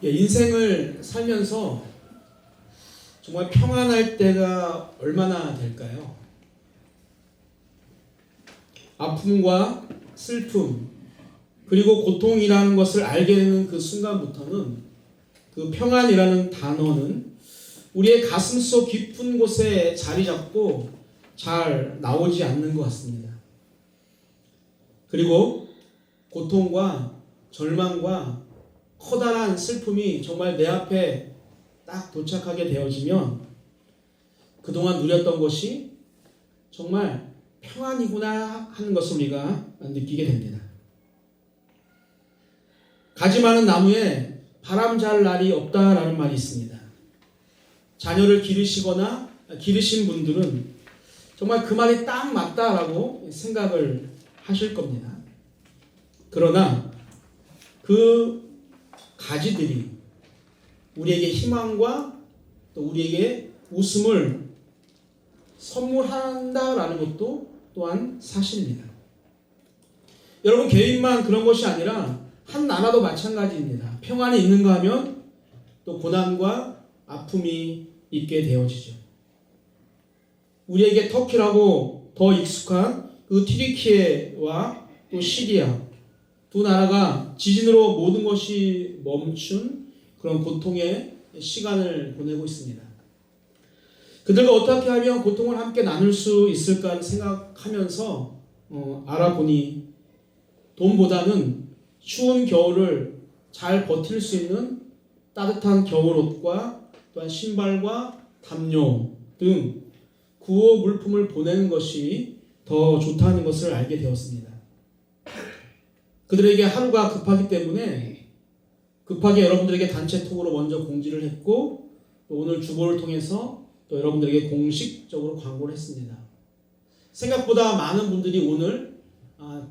인생을 살면서 정말 평안할 때가 얼마나 될까요? 아픔과 슬픔 그리고 고통이라는 것을 알게 되는 그 순간부터는 그 평안이라는 단어는 우리의 가슴속 깊은 곳에 자리 잡고 잘 나오지 않는 것 같습니다. 그리고 고통과 절망과 커다란 슬픔이 정말 내 앞에 딱 도착하게 되어지면 그동안 누렸던 것이 정말 평안이구나 하는 것을 우리가 느끼게 됩니다. 가지 많은 나무에 바람 잘 날이 없다라는 말이 있습니다. 자녀를 기르시거나 기르신 분들은 정말 그 말이 딱 맞다라고 생각을 하실 겁니다. 그러나 그 가지들이 우리에게 희망과 또 우리에게 웃음을 선물한다라는 것도 또한 사실입니다. 여러분, 개인만 그런 것이 아니라 한 나라도 마찬가지입니다. 평안이 있는가 하면 또 고난과 아픔이 있게 되어지죠. 우리에게 터키라고 더 익숙한 그 튀르키예와 또 시리아 두 나라가 지진으로 모든 것이 멈춘 그런 고통의 시간을 보내고 있습니다. 그들과 어떻게 하면 고통을 함께 나눌 수 있을까 생각하면서 알아보니 돈보다는 추운 겨울을 잘 버틸 수 있는 따뜻한 겨울옷과 또한 신발과 담요 등 구호 물품을 보내는 것이 더 좋다는 것을 알게 되었습니다. 그들에게 하루가 급하기 때문에 급하게 여러분들에게 단체톡으로 먼저 공지를 했고 또 오늘 주보를 통해서 또 여러분들에게 공식적으로 광고를 했습니다. 생각보다 많은 분들이 오늘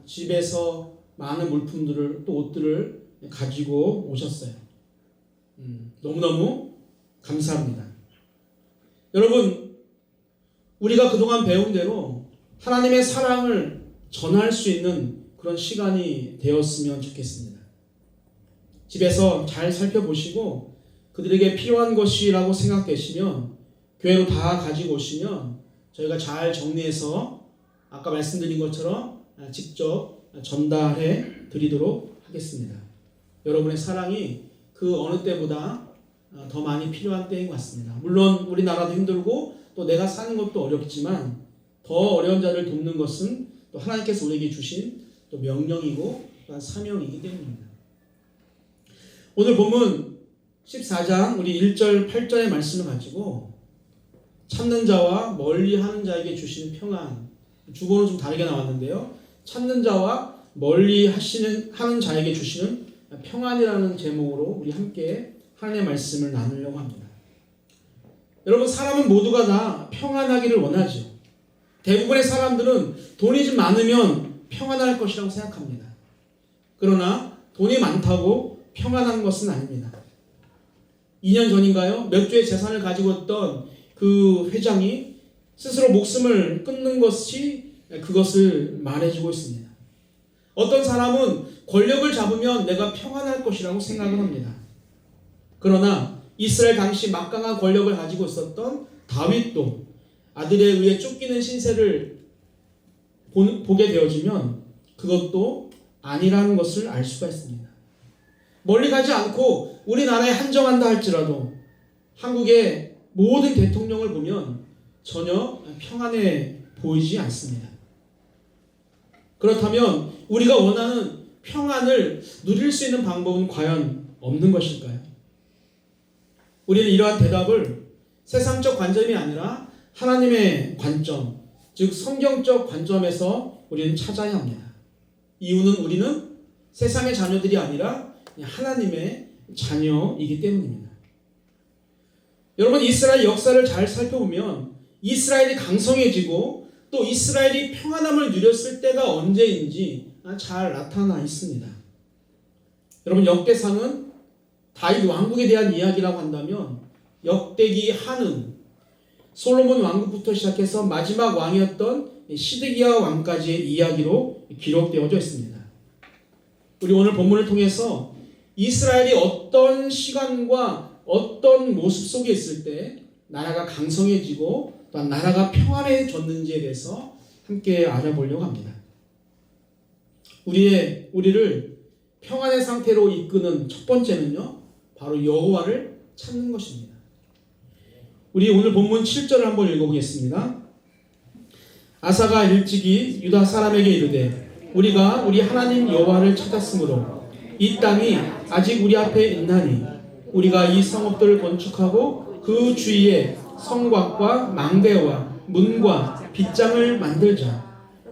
집에서 많은 물품들을 또 옷들을 가지고 오셨어요. 너무너무 감사합니다. 여러분, 우리가 그동안 배운 대로 하나님의 사랑을 전할 수 있는 그런 시간이 되었으면 좋겠습니다. 집에서 잘 살펴보시고 그들에게 필요한 것이라고 생각되시면 교회로 다 가지고 오시면 저희가 잘 정리해서 아까 말씀드린 것처럼 직접 전달해 드리도록 하겠습니다. 여러분의 사랑이 그 어느 때보다 더 많이 필요한 때인 것 같습니다. 물론 우리나라도 힘들고 또 내가 사는 것도 어렵지만 더 어려운 자를 돕는 것은 또 하나님께서 우리에게 주신 또 명령이고 또한 사명이기 때문입니다. 오늘 본문 14장 우리 1절 8절의 말씀을 가지고 찾는 자와 멀리하는 자에게 주시는 평안, 주보는 좀 다르게 나왔는데요. 찾는 자와 멀리하는 자에게 주시는 평안이라는 제목으로 우리 함께 하나님의 말씀을 나누려고 합니다. 여러분, 사람은 모두가 다 평안하기를 원하죠. 대부분의 사람들은 돈이 좀 많으면 평안할 것이라고 생각합니다. 그러나 돈이 많다고 평안한 것은 아닙니다. 2년 전인가요? 몇 주의 재산을 가지고 있던 그 회장이 스스로 목숨을 끊는 것이 그것을 말해주고 있습니다. 어떤 사람은 권력을 잡으면 내가 평안할 것이라고 생각을 합니다. 그러나 이스라엘 당시 막강한 권력을 가지고 있었던 다윗도 아들에 의해 쫓기는 신세를 보게 되어지면 그것도 아니라는 것을 알 수가 있습니다. 멀리 가지 않고 우리나라에 한정한다 할지라도 한국의 모든 대통령을 보면 전혀 평안해 보이지 않습니다. 그렇다면 우리가 원하는 평안을 누릴 수 있는 방법은 과연 없는 것일까요? 우리는 이러한 대답을 세상적 관점이 아니라 하나님의 관점, 즉 성경적 관점에서 우리는 찾아야 합니다. 이유는 우리는 세상의 자녀들이 아니라 하나님의 자녀이기 때문입니다. 여러분, 이스라엘 역사를 잘 살펴보면 이스라엘이 강성해지고 또 이스라엘이 평안함을 누렸을 때가 언제인지 잘 나타나 있습니다. 여러분, 역대상은 다윗 왕국에 대한 이야기라고 한다면 역대기 하는 솔로몬 왕국부터 시작해서 마지막 왕이었던 시드기야 왕까지의 이야기로 기록되어져 있습니다. 우리 오늘 본문을 통해서 이스라엘이 어떤 시간과 어떤 모습 속에 있을 때 나라가 강성해지고 또 나라가 평안해졌는지에 대해서 함께 알아보려고 합니다. 우리를 평안의 상태로 이끄는 첫 번째는요, 바로 여호와를 찾는 것입니다. 우리 오늘 본문 7절을 한번 읽어보겠습니다. 아사가 일찍이 유다 사람에게 이르되 우리가 우리 하나님 여호와를 찾았으므로 이 땅이 아직 우리 앞에 있나니 우리가 이 성읍들을 건축하고 그 주위에 성곽과 망대와 문과 빗장을 만들자.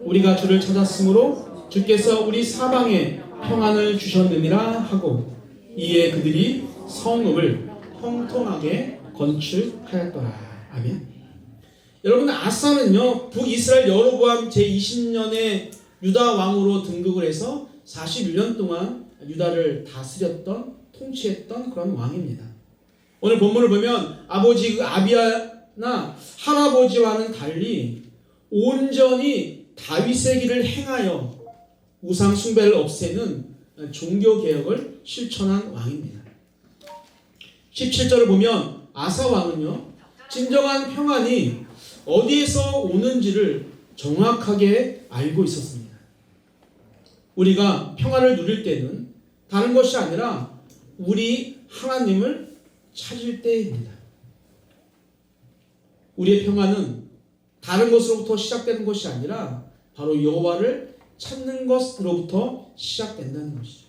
우리가 주를 찾았으므로 주께서 우리 사방에 평안을 주셨느니라 하고 이에 그들이 성읍을 형통하게 건축하였더라. 아멘. 여러분, 아사는요 북이스라엘 여로보암 제20년에 유다 왕으로 등극을 해서 41년 동안 유다를 다스렸던 통치했던 그런 왕입니다. 오늘 본문을 보면 아버지 아비야나 할아버지와는 달리 온전히 다윗의 길을 행하여 우상 숭배를 없애는 종교 개혁을 실천한 왕입니다. 17절을 보면 아사 왕은요 진정한 평안이 어디에서 오는지를 정확하게 알고 있었습니다. 우리가 평안을 누릴 때는 다른 것이 아니라 우리 하나님을 찾을 때입니다. 우리의 평안은 다른 것으로부터 시작되는 것이 아니라 바로 여호와를 찾는 것으로부터 시작된다는 것이죠.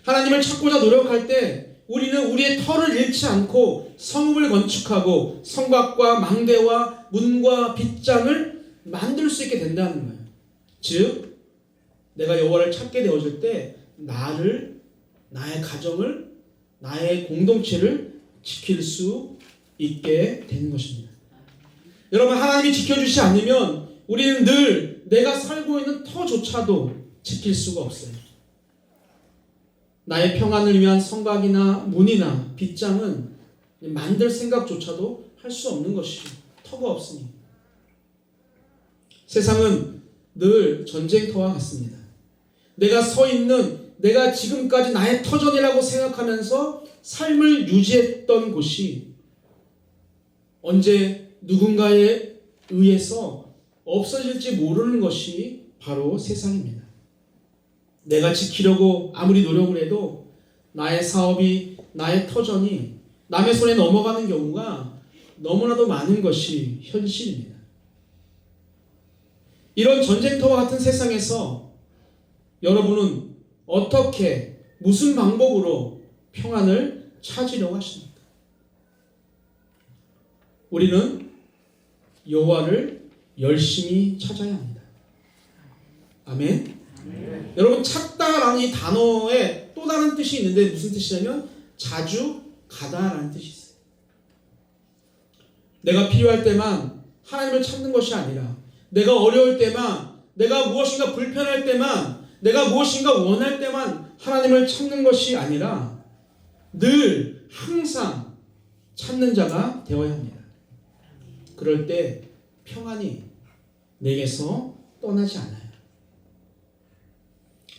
하나님을 찾고자 노력할 때 우리는 우리의 터를 잃지 않고 성읍을 건축하고 성곽과 망대와 문과 빗장을 만들 수 있게 된다는 거예요. 즉 내가 여호와를 찾게 되어질 때 나의 가정을, 나의 공동체를 지킬 수 있게 되는 것입니다. 여러분, 하나님이 지켜주지 않으면 우리는 늘 내가 살고 있는 터조차도 지킬 수가 없어요. 나의 평안을 위한 성곽이나 문이나 빗장은 만들 생각조차도 할 수 없는 것이죠. 터가 없으니. 세상은 늘 전쟁터와 같습니다. 내가 서 있는, 내가 지금까지 나의 터전이라고 생각하면서 삶을 유지했던 곳이 언제 누군가에 의해서 없어질지 모르는 것이 바로 세상입니다. 내가 지키려고 아무리 노력을 해도 나의 사업이, 나의 터전이 남의 손에 넘어가는 경우가 너무나도 많은 것이 현실입니다. 이런 전쟁터와 같은 세상에서 여러분은 어떻게, 무슨 방법으로 평안을 찾으려고 하십니까? 우리는 여호와를 열심히 찾아야 합니다. 아멘. 여러분, 찾다라는 이 단어에 또 다른 뜻이 있는데 무슨 뜻이냐면 자주 가다라는 뜻이 있어요. 내가 필요할 때만 하나님을 찾는 것이 아니라 내가 어려울 때만, 내가 무엇인가 불편할 때만, 내가 무엇인가 원할 때만 하나님을 찾는 것이 아니라 늘 항상 찾는 자가 되어야 합니다. 그럴 때 평안이 내게서 떠나지 않아요.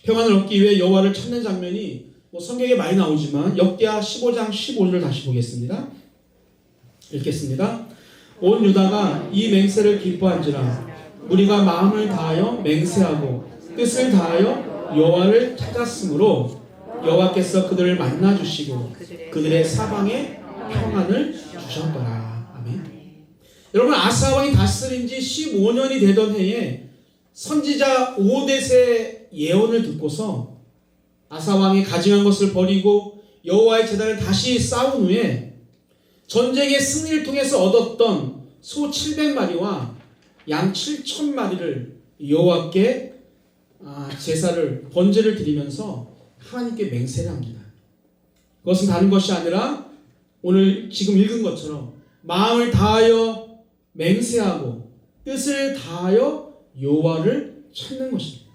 평안을 얻기 위해 여호와를 찾는 장면이 성경에 많이 나오지만 역대하 15장 15절을 다시 보겠습니다. 읽겠습니다. 온 유다가 이 맹세를 기뻐한지라 우리가 마음을 다하여 맹세하고 뜻을 다하여 여호와를 찾았으므로 여호와께서 그들을 만나 주시고 그들의 사방에 평안을 주셨더라. 아멘. 여러분, 아사 왕이 다스린 지 15년이 되던 해에 선지자 오뎃의 예언을 듣고서 아사 왕이 가증한 것을 버리고 여호와의 제단을 다시 쌓은 후에 전쟁의 승리를 통해서 얻었던 소 700마리와 양 7,000마리를 여호와께 제사를, 번제를 드리면서 하나님께 맹세를 합니다. 그것은 다른 것이 아니라 오늘 지금 읽은 것처럼 마음을 다하여 맹세하고 뜻을 다하여 여호와를 찾는 것입니다.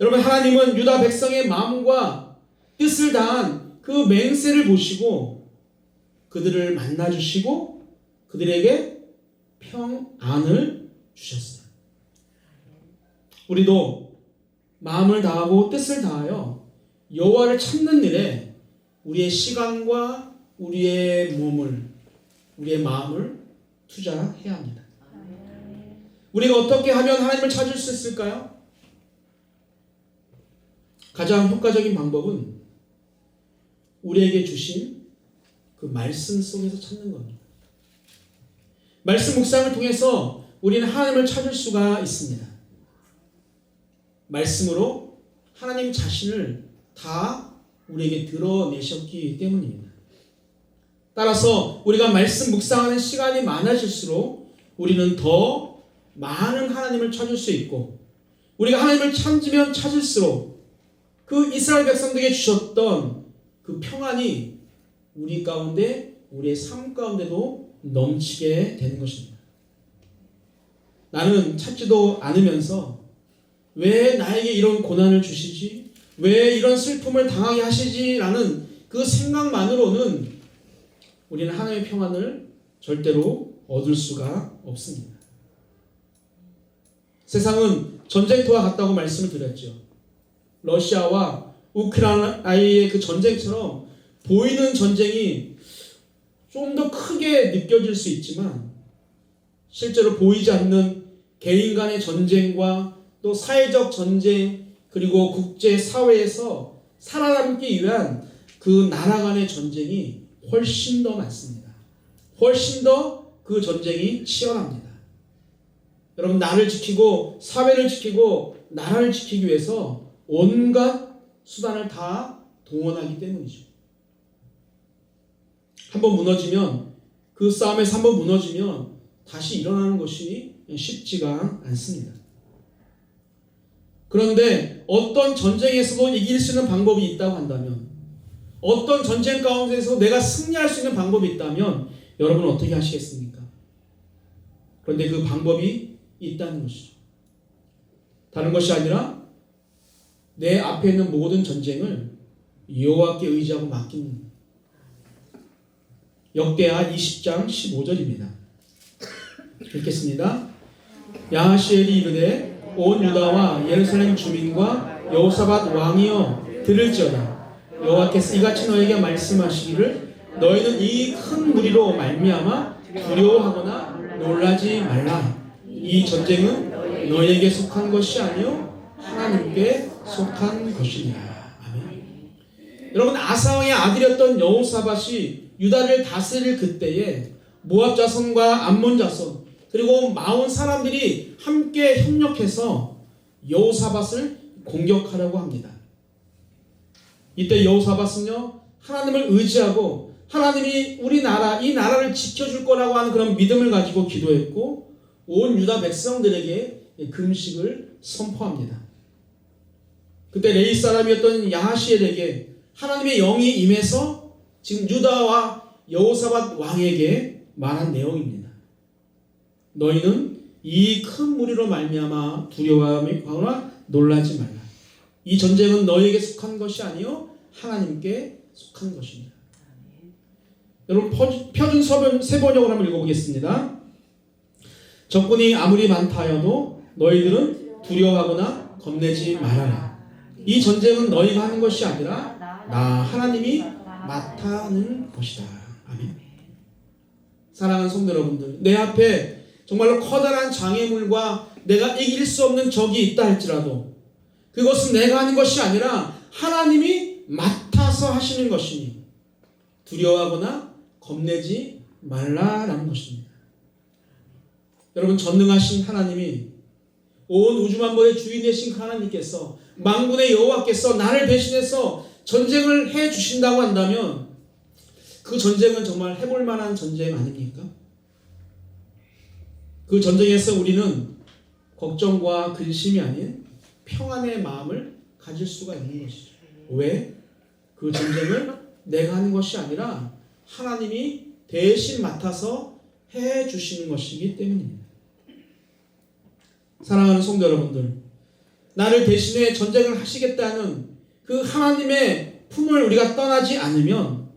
여러분, 하나님은 유다 백성의 마음과 뜻을 다한 그 맹세를 보시고 그들을 만나주시고 그들에게 평안을 주셨어요. 우리도 마음을 다하고 뜻을 다하여 여호와를 찾는 일에 우리의 시간과 우리의 몸을, 우리의 마음을 투자해야 합니다. 우리가 어떻게 하면 하나님을 찾을 수 있을까요? 가장 효과적인 방법은 우리에게 주신 그 말씀 속에서 찾는 겁니다. 말씀 묵상을 통해서 우리는 하나님을 찾을 수가 있습니다. 말씀으로 하나님 자신을 다 우리에게 드러내셨기 때문입니다. 따라서 우리가 말씀 묵상하는 시간이 많아질수록 우리는 더 많은 하나님을 찾을 수 있고, 우리가 하나님을 찾으면 찾을수록 그 이스라엘 백성들에게 주셨던 그 평안이 우리 가운데, 우리의 삶 가운데도 넘치게 되는 것입니다. 나는 찾지도 않으면서 왜 나에게 이런 고난을 주시지? 왜 이런 슬픔을 당하게 하시지? 라는 그 생각만으로는 우리는 하나님의 평안을 절대로 얻을 수가 없습니다. 세상은 전쟁터와 같다고 말씀을 드렸죠. 러시아와 우크라이나의 그 전쟁처럼 보이는 전쟁이 좀 더 크게 느껴질 수 있지만, 실제로 보이지 않는 개인 간의 전쟁과 또 사회적 전쟁, 그리고 국제사회에서 살아남기 위한 그 나라 간의 전쟁이 훨씬 더 많습니다. 훨씬 더 그 전쟁이 치열합니다. 여러분, 나를 지키고 사회를 지키고 나라를 지키기 위해서 온갖 수단을 다 동원하기 때문이죠. 한번 무너지면, 그 싸움에서 한번 무너지면 다시 일어나는 것이 쉽지가 않습니다. 그런데 어떤 전쟁에서도 이길 수 있는 방법이 있다고 한다면, 어떤 전쟁 가운데서 내가 승리할 수 있는 방법이 있다면 여러분은 어떻게 하시겠습니까? 그런데 그 방법이 있다는 것이죠. 다른 것이 아니라 내 앞에 있는 모든 전쟁을 여호와께 의지하고 맡깁니다. 역대하 20장 15절입니다. 읽겠습니다. 야하시엘이 이르되 온 유다와 예루살렘 주민과 여호사밧 왕이여 들을지어다. 여호와께서 이같이 너에게 말씀하시기를 너희는 이 큰 무리로 말미암아 두려워하거나 놀라지 말라. 이 전쟁은 너희에게 속한 것이 아니요 하나님께 속한 것이니라. 아멘. 여러분, 아사왕의 아들이었던 여호사밧이 유다를 다스릴 그때에 모압 자손과 암몬 자손, 그리고 마온 사람들이 함께 협력해서 여호사밧을 공격하려고 합니다. 이때 여호사밧은요, 하나님을 의지하고 하나님이 우리 나라, 이 나라를 지켜줄 거라고 하는 그런 믿음을 가지고 기도했고, 온 유다 백성들에게 금식을 선포합니다. 그때 레위 사람이었던 야하시엘에게 하나님의 영이 임해서 지금 유다와 여호사밧 왕에게 말한 내용입니다. 너희는 이 큰 무리로 말미암아 두려워하거나 놀라지 말라. 이 전쟁은 너희에게 속한 것이 아니요 하나님께 속한 것입니다. 여러분, 표준 세번역을 한번 읽어보겠습니다. 적군이 아무리 많다 하여도 너희들은 두려워하거나 겁내지 말아라. 이 전쟁은 너희가 하는 것이 아니라 나 하나님이 맡아 하는 것이다. 아멘. 사랑하는 성도 여러분들, 내 앞에 정말로 커다란 장애물과 내가 이길 수 없는 적이 있다 할지라도 그것은 내가 하는 것이 아니라 하나님이 맡아서 하시는 것이니 두려워하거나 겁내지 말라라는 것입니다. 여러분, 전능하신 하나님이, 온 우주만물의 주인 되신 하나님께서, 만군의 여호와께서 나를 대신해서 전쟁을 해 주신다고 한다면 그 전쟁은 정말 해볼 만한 전쟁 아닙니까? 그 전쟁에서 우리는 걱정과 근심이 아닌 평안의 마음을 가질 수가 있는 것이죠. 왜? 그 전쟁을 내가 하는 것이 아니라 하나님이 대신 맡아서 해 주시는 것이기 때문입니다. 사랑하는 성도 여러분들, 나를 대신해 전쟁을 하시겠다는 그 하나님의 품을 우리가 떠나지 않으면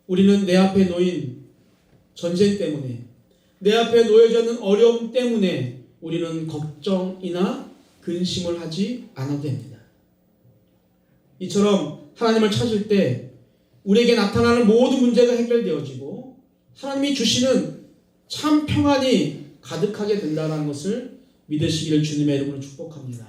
우리는 내 앞에 놓인 전쟁 때문에, 내 앞에 놓여져 있는 어려움 때문에 우리는 걱정이나 근심을 하지 않아도 됩니다. 이처럼 하나님을 찾을 때 우리에게 나타나는 모든 문제가 해결되어지고 하나님이 주시는 참 평안이 가득하게 된다는 것을 믿으시기를 주님의 이름으로 축복합니다.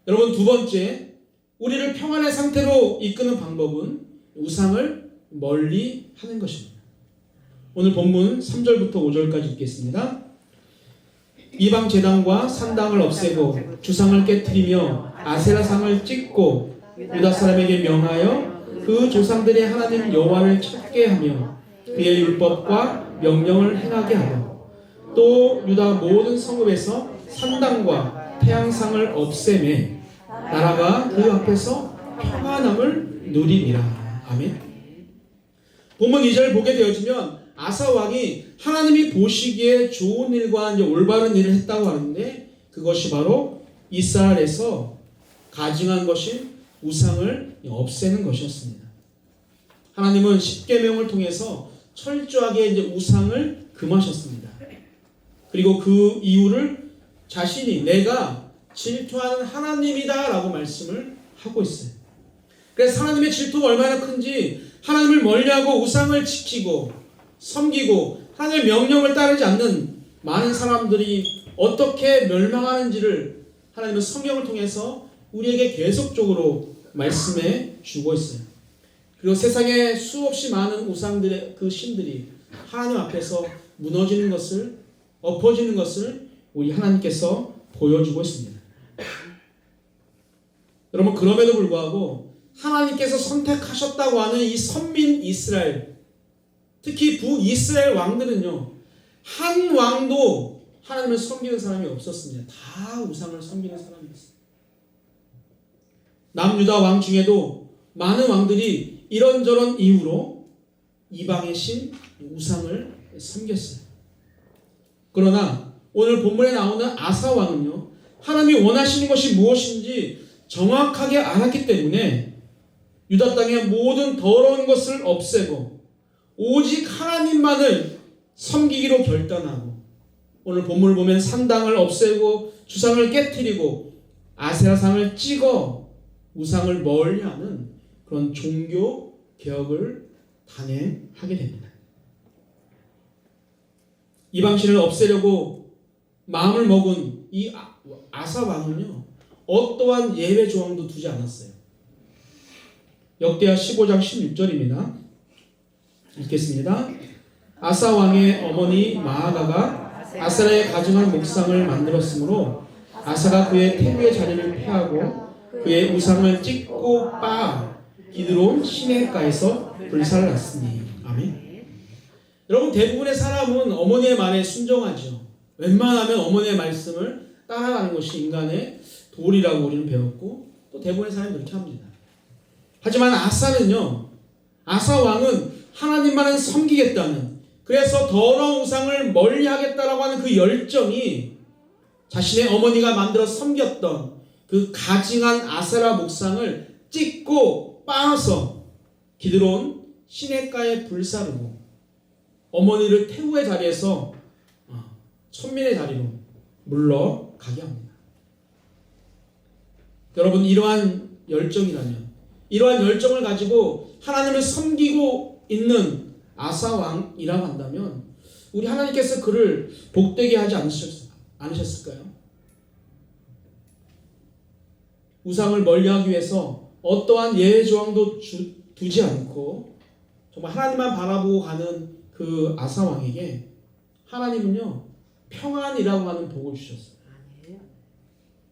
여러분, 두 번째, 우리를 평안의 상태로 이끄는 방법은 우상을 멀리 하는 것입니다. 오늘 본문 3절부터 5절까지 읽겠습니다. 이방 제단과 산당을 없애고 주상을 깨트리며 아세라상을 찢고 유다 사람에게 명하여 그 조상들의 하나님 여호와를 찾게 하며 그의 율법과 명령을 행하게 하며 또 유다 모든 성읍에서 산당과 태양상을 없애매 나라가 그 앞에서 평안함을 누리니라. 아멘. 본문 2절 보게 되어지면 아사 왕이 하나님이 보시기에 좋은 일과 이제 올바른 일을 했다고 하는데 그것이 바로 이스라엘에서 가증한 것인 우상을 없애는 것이었습니다. 하나님은 십계명을 통해서 철저하게 이제 우상을 금하셨습니다. 그리고 그 이유를 자신이 내가 질투하는 하나님이다라고 말씀을 하고 있어요. 그래서 하나님의 질투가 얼마나 큰지 하나님을 멀리하고 우상을 지키고 섬기고 하나님의 명령을 따르지 않는 많은 사람들이 어떻게 멸망하는지를 하나님은 성경을 통해서 우리에게 계속적으로 말씀해 주고 있어요. 그리고 세상에 수없이 많은 우상들의 그 신들이 하나님 앞에서 무너지는 것을, 엎어지는 것을 우리 하나님께서 보여주고 있습니다. 여러분, 그럼에도 불구하고 하나님께서 선택하셨다고 하는 이 선민 이스라엘, 특히 북이스라엘 왕들은요, 한 왕도 하나님을 섬기는 사람이 없었습니다. 다 우상을 섬기는 사람이었어요. 남유다 왕 중에도 많은 왕들이 이런저런 이유로 이방의 신 우상을 섬겼어요. 그러나 오늘 본문에 나오는 아사 왕은요, 하나님이 원하시는 것이 무엇인지 정확하게 알았기 때문에 유다 땅의 모든 더러운 것을 없애고 오직 하나님만을 섬기기로 결단하고 오늘 본문을 보면 산당을 없애고 주상을 깨트리고 아세라상을 찍어 우상을 멀리하는 그런 종교 개혁을 단행하게 됩니다. 이방신을 없애려고 마음을 먹은 이 아사 왕은요, 어떠한 예외 조항도 두지 않았어요. 역대하 15장 16절입니다. 읽겠습니다. 아사 왕의 어머니 마아가가 아사라의 가증한 목상을 만들었으므로 아사가 그의 태우의 자리를 폐하고 그의 우상을 찢고 빻아 기드론 시내가에서 불사를 났으니. 아멘. 여러분, 대부분의 사람은 어머니의 말에 순종하죠. 웬만하면 어머니의 말씀을 따라가는 것이 인간의 도리라고 우리는 배웠고 또 대부분의 사람이 그렇게 합니다. 하지만 아사는요, 아사 왕은 하나님만을 섬기겠다는, 그래서 더러운 우상을 멀리하겠다라고 하는 그 열정이 자신의 어머니가 만들어 섬겼던 그 가증한 아세라 목상을 찢고 빻아서 기드론 시내가에 불사르고 어머니를 태우의 자리에서 천민의 자리로 물러가게 합니다. 여러분, 이러한 열정이라면, 이러한 열정을 가지고 하나님을 섬기고 있는 아사 왕이라고 한다면 우리 하나님께서 그를 복되게 하지 않으셨을까요? 우상을 멀리하기 위해서 어떠한 예외 조항도 두지 않고 정말 하나님만 바라보고 가는 그 아사 왕에게 하나님은요, 평안이라고 하는 복을 주셨어요.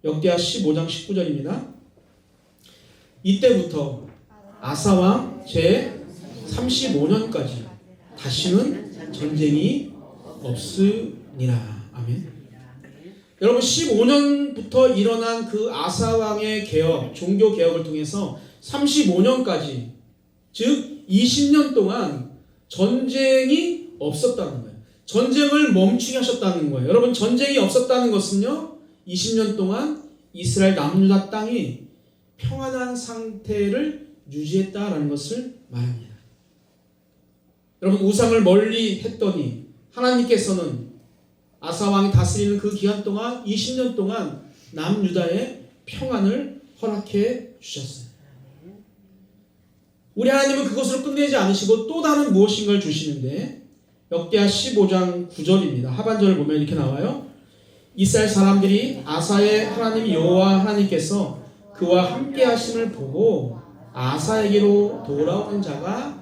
역대하 15장 19절입니다. 이때부터 아사 왕 제 35년까지 다시는 전쟁이 없으니라. 아멘. 여러분, 15년부터 일어난 그 아사 왕의 개혁, 종교 개혁을 통해서 35년까지, 즉 20년 동안 전쟁이 없었다는 거예요. 전쟁을 멈추게 하셨다는 거예요. 여러분, 전쟁이 없었다는 것은요, 20년 동안 이스라엘 남유다 땅이 평안한 상태를 유지했다라는 것을 말합니다. 여러분, 우상을 멀리 했더니 하나님께서는 아사 왕이 다스리는 그 기간 동안 20년 동안 남유다의 평안을 허락해 주셨어요. 우리 하나님은 그것으로 끝내지 않으시고 또 다른 무엇인가를 주시는데 역대하 15장 9절입니다. 하반절을 보면 이렇게 나와요. 이스라엘 사람들이 아사의 하나님 여호와 하나님께서 그와 함께 하심을 보고 아사에게로 돌아오는 자가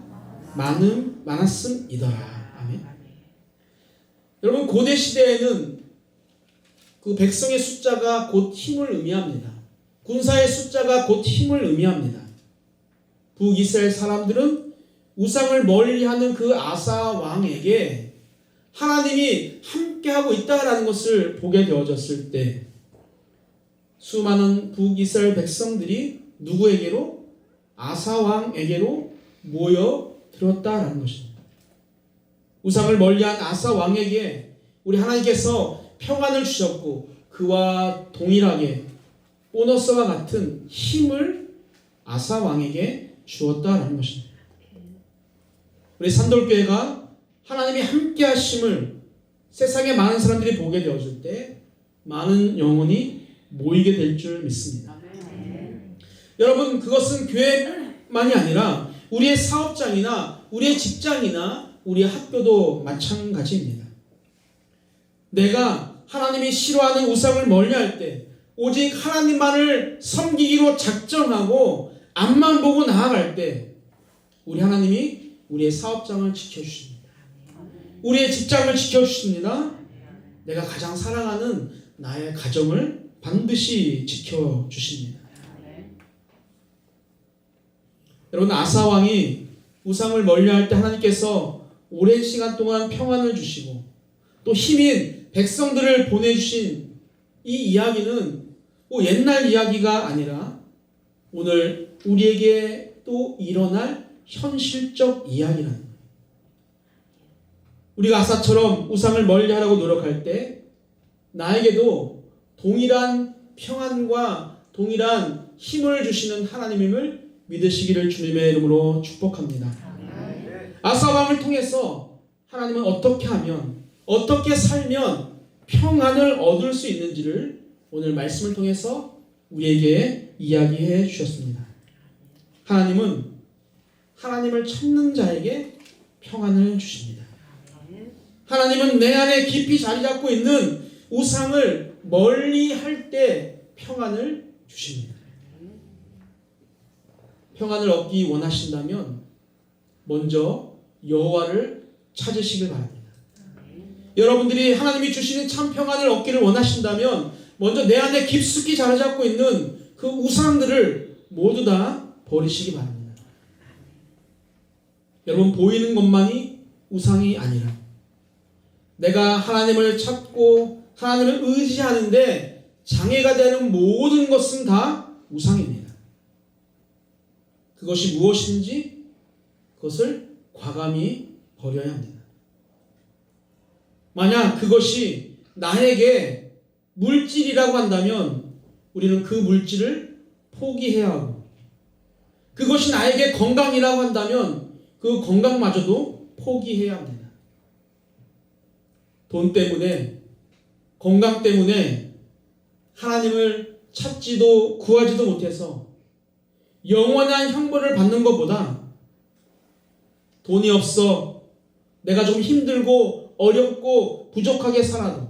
많았음이더라. 아멘. 여러분, 고대 시대에는 그 백성의 숫자가 곧 힘을 의미합니다. 군사의 숫자가 곧 힘을 의미합니다. 북이스라엘 사람들은 우상을 멀리하는 그 아사 왕에게 하나님이 함께하고 있다라는 것을 보게 되어졌을 때 수많은 북이스라엘 백성들이 누구에게로? 아사 왕에게로 모여들었다라는 것입니다. 우상을 멀리한 아사 왕에게 우리 하나님께서 평안을 주셨고 그와 동일하게 보너스와 같은 힘을 아사 왕에게 주었다라는 것입니다. 우리 산돌교회가 하나님이 함께 하심을 세상의 많은 사람들이 보게 되어질 때 많은 영혼이 모이게 될 줄 믿습니다. 여러분, 그것은 교회만이 아니라 우리의 사업장이나 우리의 직장이나 우리의 학교도 마찬가지입니다. 내가 하나님이 싫어하는 우상을 멀리할 때 오직 하나님만을 섬기기로 작정하고 앞만 보고 나아갈 때 우리 하나님이 우리의 사업장을 지켜주십니다. 우리의 직장을 지켜주십니다. 내가 가장 사랑하는 나의 가정을 반드시 지켜주십니다. 여러분, 아사왕이 우상을 멀리할 때 하나님께서 오랜 시간 동안 평안을 주시고 또 힘인 백성들을 보내주신 이 이야기는 옛날 이야기가 아니라 오늘 우리에게 또 일어날 현실적 이야기라는 거예요. 우리가 아사처럼 우상을 멀리하라고 노력할 때 나에게도 동일한 평안과 동일한 힘을 주시는 하나님임을 믿으시기를 주님의 이름으로 축복합니다. 아사 왕을 통해서 하나님은 어떻게 하면, 어떻게 살면 평안을 얻을 수 있는지를 오늘 말씀을 통해서 우리에게 이야기해 주셨습니다. 하나님은 하나님을 찾는 자에게 평안을 주십니다. 하나님은 내 안에 깊이 자리 잡고 있는 우상을 멀리 할 때 평안을 주십니다. 평안을 얻기 원하신다면 먼저 여호와를 찾으시길 바랍니다. 여러분들이 하나님이 주시는 참 평안을 얻기를 원하신다면 먼저 내 안에 깊숙이 자리 잡고 있는 그 우상들을 모두 다 버리시기 바랍니다. 여러분, 보이는 것만이 우상이 아니라 내가 하나님을 찾고 하나님을 의지하는데 장애가 되는 모든 것은 다 우상입니다. 그것이 무엇인지 그것을 과감히 버려야 합니다. 만약 그것이 나에게 물질이라고 한다면 우리는 그 물질을 포기해야 하고, 그것이 나에게 건강이라고 한다면 그 건강마저도 포기해야 합니다. 돈 때문에, 건강 때문에 하나님을 찾지도 구하지도 못해서 영원한 형벌을 받는 것보다 돈이 없어 내가 좀 힘들고 어렵고 부족하게 살아도,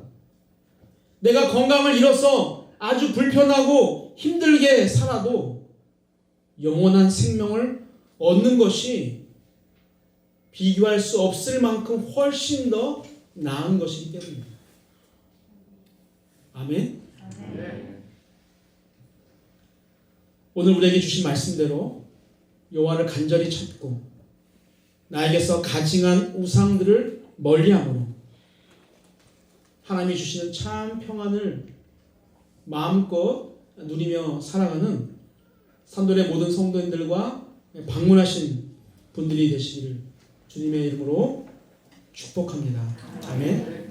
내가 건강을 잃어서 아주 불편하고 힘들게 살아도 영원한 생명을 얻는 것이 비교할 수 없을 만큼 훨씬 더 나은 것이기 때문입니다. 아멘. 오늘 우리에게 주신 말씀대로 여호와를 간절히 찾고 나에게서 가증한 우상들을 멀리함으로 하나님이 주시는 참 평안을 마음껏 누리며 살아가는 산돌의 모든 성도님들과 방문하신 분들이 되시기를 주님의 이름으로 축복합니다. 아멘.